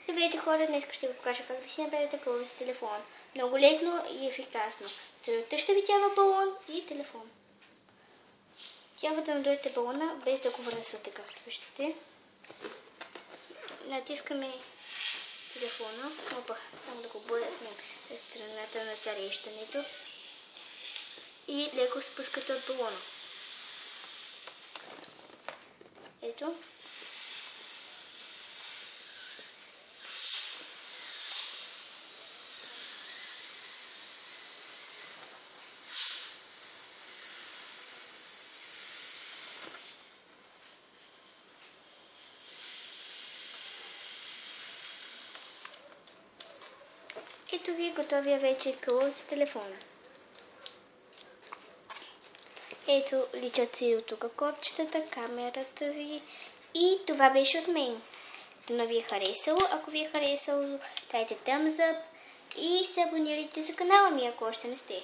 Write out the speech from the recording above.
Здравейте хора, днес ще ви покажа как да си направите клъв за телефон. Много лесно и ефикасно. Целта ще ви трябва балон и телефон. Трябва да надуете балона без да го връзвате, както виждате. Натискаме телефона, само да го бъдем на страната на зареждането и леко спускате от балона. Ето. Ето ви готовия вече клъв за телефона. Ето личат и от тук копчетата, камерата ви и това беше от мен. Дано ви е харесало. Ако ви е харесало, дайте thumbs up и се абонирайте за канала ми, ако още не сте.